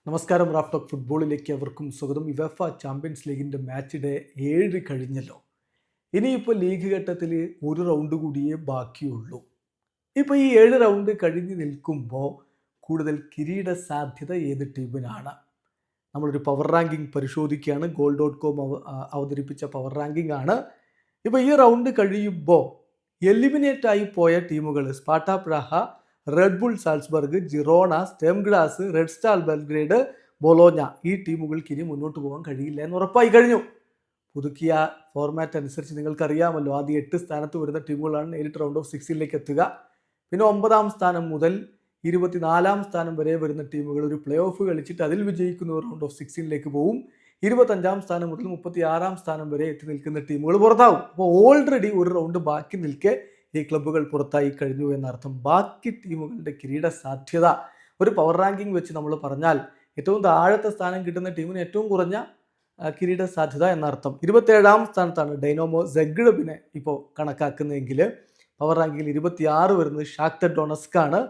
നമസ്കാരം. റാഫ്റ്റോക്ക് ഫുട്ബോളിലേക്ക് അവർക്കും സ്വാഗതം. യുവേഫ ചാമ്പ്യൻസ് ലീഗിൻ്റെ മാച്ച് ഡേ 7 കഴിഞ്ഞല്ലോ. ഇനിയിപ്പോൾ ലീഗ് ഘട്ടത്തിൽ ഒരു റൗണ്ട് കൂടിയേ ബാക്കിയുള്ളൂ. ഇപ്പോൾ ഈ 7 റൗണ്ട് കഴിഞ്ഞ് നിൽക്കുമ്പോൾ കൂടുതൽ കിരീട സാധ്യത ഏത് ടീമിനാണ്? നമ്മളൊരു പവർ റാങ്കിങ് പരിശോധിക്കുകയാണ്. goal.com അവതരിപ്പിച്ച പവർ റാങ്കിങ് ആണ്. ഇപ്പോൾ ഈ റൗണ്ട് കഴിയുമ്പോൾ എലിമിനേറ്റ് ആയി പോയ ടീമുകൾ Sparta Praha, Red Bull Salzburg, Girona, Sturm Graz, Red Star Belgrade, Bologna ഈ ടീമുകൾക്ക് ഇനി മുന്നോട്ട് പോകാൻ കഴിയില്ല എന്ന് ഉറപ്പായി കഴിഞ്ഞു. പുതുക്കിയ ഫോർമാറ്റ് അനുസരിച്ച് നിങ്ങൾക്കറിയാമല്ലോ, ആദ്യം 8 സ്ഥാനത്ത് വരുന്ന ടീമുകളാണ് നേരിട്ട് റൗണ്ട് ഓഫ് 16ലേക്ക് എത്തുക. പിന്നെ 9ാം സ്ഥാനം മുതൽ 24ാം സ്ഥാനം വരെ വരുന്ന ടീമുകൾ ഒരു പ്ലേ ഓഫ് കളിച്ചിട്ട് അതിൽ വിജയിക്കുന്ന റൗണ്ട് ഓഫ് 16ലേക്ക് പോകും. 25ാം സ്ഥാനം മുതൽ 36ാം സ്ഥാനം വരെ എത്തി നിൽക്കുന്ന ടീമുകൾ പുറത്താവും. അപ്പോൾ ഓൾറെഡി ഒരു റൗണ്ട് ബാക്കി നിൽക്കെ ഈ ക്ലബ്ബുകൾ പുറത്തായി കഴിഞ്ഞു എന്നർത്ഥം. ബാക്കി ടീമുകളുടെ കിരീട സാധ്യത ഒരു പവർ റാങ്കിങ് വെച്ച് നമ്മൾ പറഞ്ഞാൽ ഏറ്റവും താഴത്തെ സ്ഥാനം കിട്ടുന്ന ടീമിന് ഏറ്റവും കുറഞ്ഞ കിരീട സാധ്യത എന്നർത്ഥം. 27ാം സ്ഥാനത്താണ് ഡൈനാമോ സഗ്രെബിനെ ഇപ്പോൾ കണക്കാക്കുന്നതെങ്കിൽ പവർ റാങ്കിങ്ങിൽ 26 വരുന്നത് ഷാക്തർ ഡൊണസ്ക് ആണ്.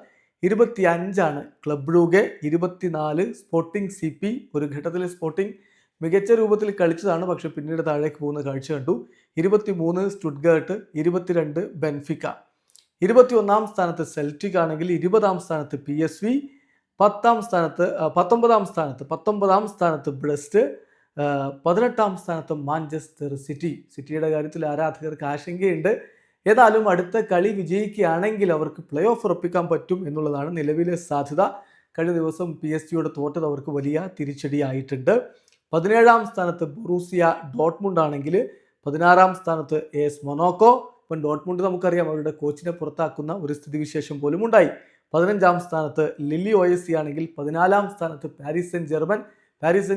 25 ക്ലബ് ബ്രൂഗെ, 24 സ്പോർട്ടിംഗ് CP. ഒരു ഘട്ടത്തിൽ സ്പോർട്ടിംഗ് മികച്ച രൂപത്തിൽ കളിച്ചതാണ്, പക്ഷെ പിന്നീട് താഴേക്ക് പോകുന്ന കാഴ്ച കണ്ടു. 23 സ്റ്റുട്ട്ഗർട്ട്, 22 ബെൻഫിക്ക. 21ാം സ്ഥാനത്ത് സെൽറ്റിക് ആണെങ്കിൽ 20ാം സ്ഥാനത്ത് PSV, 19ാം സ്ഥാനത്ത് ബ്രസ്റ്റ്, 18ാം സ്ഥാനത്ത് മാഞ്ചസ്റ്റർ സിറ്റി. സിറ്റിയുടെ കാര്യത്തിൽ ആരാധകർക്ക് ആശങ്കയുണ്ട്. ഏതായാലും അടുത്ത കളി വിജയിക്കുകയാണെങ്കിൽ അവർക്ക് പ്ലേ ഓഫ് ഉറപ്പിക്കാൻ പറ്റും എന്നുള്ളതാണ് നിലവിലെ സാധ്യത. കഴിഞ്ഞ ദിവസം PSG തോറ്റത് അവർക്ക് വലിയ തിരിച്ചടിയായിട്ടുണ്ട്. 17ാം സ്ഥാനത്ത് ബൊറൂസിയ ഡോട്ട്മുണ്ട് ആണെങ്കിൽ 16ാം സ്ഥാനത്ത് AS മൊണാക്കോ. ഇപ്പം ഡോട്ട്മുണ്ട് നമുക്കറിയാം, അവരുടെ കോച്ചിനെ പുറത്താക്കുന്ന ഒരു സ്ഥിതിവിശേഷം പോലും ഉണ്ടായി. 15ാം സ്ഥാനത്ത് ലില്ലി OSC ആണെങ്കിൽ 14ാം സ്ഥാനത്ത് പാരീസ് സെന്റ്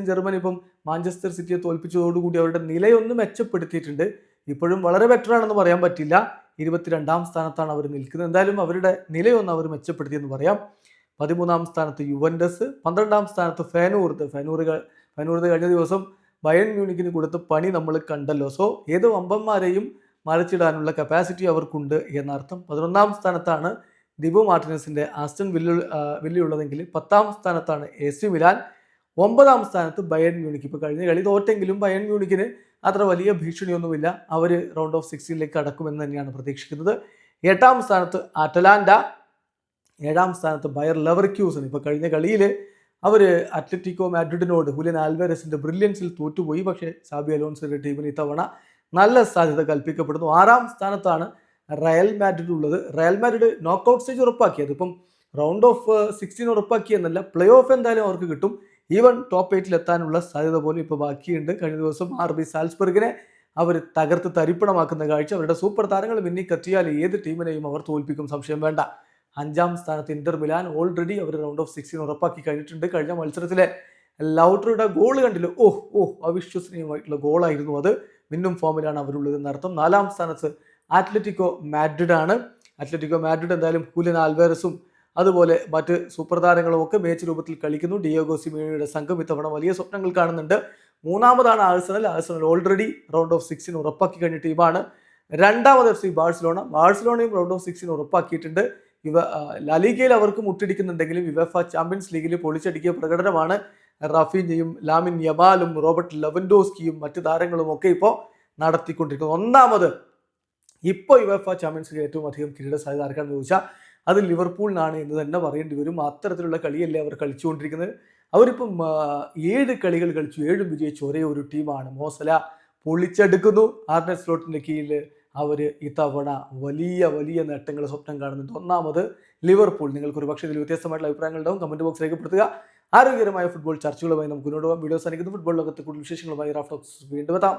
ജർമ്മൻ ഇപ്പം മാഞ്ചസ്റ്റർ സിറ്റിയെ തോൽപ്പിച്ചതോടുകൂടി അവരുടെ നിലയൊന്ന് മെച്ചപ്പെടുത്തിയിട്ടുണ്ട്. ഇപ്പോഴും വളരെ ബെറ്റർ ആണെന്ന് പറയാൻ പറ്റില്ല. 22ാം സ്ഥാനത്താണ് അവർ നിൽക്കുന്നത്. എന്തായാലും അവരുടെ നിലയൊന്ന് അവർ മെച്ചപ്പെടുത്തിയെന്ന് പറയാം. 13ാം സ്ഥാനത്ത് യുവൻഡസ്, 12ാം സ്ഥാനത്ത് ഫെനൂർദ് കഴിഞ്ഞ ദിവസം ബയൺ മ്യൂണിക്കിന് കൊടുത്ത പണി നമ്മൾ കണ്ടല്ലോ. സോ ഏത് വമ്പന്മാരെയും മറിച്ചിടാനുള്ള കപ്പാസിറ്റി അവർക്കുണ്ട് എന്നർത്ഥം. 11ാം സ്ഥാനത്താണ് ദിബു മാർട്ടിനസിന്റെ ആസ്റ്റൺ വില്ല ഉള്ളതെങ്കിൽ 10ാം സ്ഥാനത്താണ് AC മിലാൻ, 9ാം സ്ഥാനത്ത് ബയൺ മ്യൂണിക്. ഇപ്പോൾ കഴിഞ്ഞ കളി തോറ്റെങ്കിലും ബയൺ മ്യൂണിക്കിന് അത്ര വലിയ ഭീഷണിയൊന്നുമില്ല. അവർ റൗണ്ട് ഓഫ് 16ലേക്ക് കടക്കുമെന്ന് തന്നെയാണ് പ്രതീക്ഷിക്കുന്നത്. 8ാം സ്ഥാനത്ത് അറ്റലാന്റ, 7ാം സ്ഥാനത്ത് ബയർ ലെവർക്യൂസൺ. ഇപ്പോൾ കഴിഞ്ഞ കളിയിൽ അവർ അത്ലറ്റിക്കോ മാഡ്രിഡിനോട് ഹുലിയൻ ആൽവാരസിന്റെ ബ്രില്യൻസിൽ തോറ്റുപോയി. പക്ഷേ സാബി അലോൺസോയുടെ ടീമിന് ഇത്തവണ നല്ല സാധ്യത കൽപ്പിക്കപ്പെടുന്നു. 6ാം സ്ഥാനത്താണ് റയൽ മാഡ്രിഡ് ഉള്ളത്. റയൽ മാഡ്രിഡ് നോക്കൌട്ട് സ്റ്റേജ് ഉറപ്പാക്കിയത്. ഇപ്പം റൗണ്ട് ഓഫ് 16 ഉറപ്പാക്കിയെന്നല്ല, പ്ലേ ഓഫ് എന്തായാലും അവർക്ക് കിട്ടും. ഈവൻ ടോപ്പ് 8 എത്താനുള്ള സാധ്യത പോലും ഇപ്പോൾ ബാക്കിയുണ്ട്. കഴിഞ്ഞ ദിവസം RB സാൽസ്ബർഗിനെ അവർ തകർത്ത് തരിപ്പണമാക്കുന്ന കാഴ്ച. അവരുടെ സൂപ്പർ താരങ്ങൾ മിന്നിക്കെത്തിയാൽ ഏത് ടീമിനെയും അവർ തോൽപ്പിക്കും, സംശയം വേണ്ട. 5ാം സ്ഥാനത്ത് ഇന്റർ മിലാൻ. ഓൾറെഡി അവർ റൗണ്ട് ഓഫ് 16 ഉറപ്പാക്കി കഴിഞ്ഞിട്ടുണ്ട്. കഴിഞ്ഞ മത്സരത്തിലെ ലൗട്ടറുടെ ഗോൾ കണ്ടില്ല, അവിശ്വസനീയമായിട്ടുള്ള ഗോളായിരുന്നു അത്. മിന്നും ഫോമിലാണ് അവരുള്ളത് എന്നർത്ഥം. 4ാം സ്ഥാനത്ത് അത്ലറ്റിക്കോ മാഡ്രിഡ് ആണ്. അത്ലറ്റിക്കോ മാഡ്രിഡ് എന്തായാലും ഹുലിയൻ ആൽവാരസും അതുപോലെ മറ്റ് സൂപ്പർ താരങ്ങളും ഒക്കെ മേച്ച് രൂപത്തിൽ കളിക്കുന്നു. ഡിയോഗോ സിമിയോണിയുടെ സംഘം ഇത്തവണ വലിയ സ്വപ്നങ്ങൾ കാണുന്നുണ്ട്. 3ാമതാണ് ആഴ്സണൽ ഓൾറെഡി റൗണ്ട് ഓഫ് 16 ഉറപ്പാക്കി കഴിഞ്ഞ ടീമാണ്. 2ാമത് FC ബാഴ്സലോണയും റൗണ്ട് ഓഫ് 16 ഉറപ്പാക്കിയിട്ടുണ്ട്. ലാലിഗയിൽ അവർക്ക് മുട്ടിടിക്കുന്നുണ്ടെങ്കിലും യുവേഫ ചാമ്പ്യൻസ് ലീഗിൽ പൊളിച്ചടിക്കിയ പ്രകടനമാണ് റാഫീഞ്ഞയും ലാമിൻ യമാലും റോബർട്ട് ലെവൻഡോസ്കിയും മറ്റു താരങ്ങളും ഒക്കെ ഇപ്പോൾ നടത്തിക്കൊണ്ടിരിക്കുന്നത്. ഒന്നാമത് ഇപ്പോൾ യുവേഫ ചാമ്പ്യൻസ് ലീഗ് ഏറ്റവും അധികം കിരീട സാധ്യത ആർക്കാണെന്ന് ചോദിച്ചാൽ അത് ലിവർപൂളിനാണ് എന്ന് തന്നെ പറയേണ്ടി വരും. അത്തരത്തിലുള്ള കളിയല്ലേ അവർ കളിച്ചുകൊണ്ടിരിക്കുന്നത്. അവരിപ്പം 7 കളികൾ കളിച്ചു, 7 വിജയിച്ച ഒരേ ഒരു ടീമാണ്. മോസല പൊളിച്ചെടുക്കുന്നു. ആർനെ സ്ലോട്ടിന്റെ കീഴിൽ അവർ ഇത്തവണ വലിയ നേട്ടങ്ങൾ സ്വപ്നം കാണുന്നുണ്ട്. ഒന്നാമത് ലിവർപൂൾ. നിങ്ങൾക്ക് ഒരു പക്ഷേ ഇതിൽ വ്യത്യസ്തമായിട്ടുള്ള അഭിപ്രായങ്ങൾ ഉണ്ടാവും. കമന്റ് ബോക്സ് രേഖപ്പെടുത്തുക. ആരോഗ്യകരമായ ഫുട്ബോൾ ചർച്ചകളുമായി നമുക്ക് മുന്നോട്ട് പോകാം. വീഡിയോ സാധിക്കുന്ന ഫുട്ബോൾ ലോകത്തെ കൂടുതൽ വിശേഷങ്ങളുമായി റാഫ്റ്റോക്സ് വീണ്ടും എത്താം.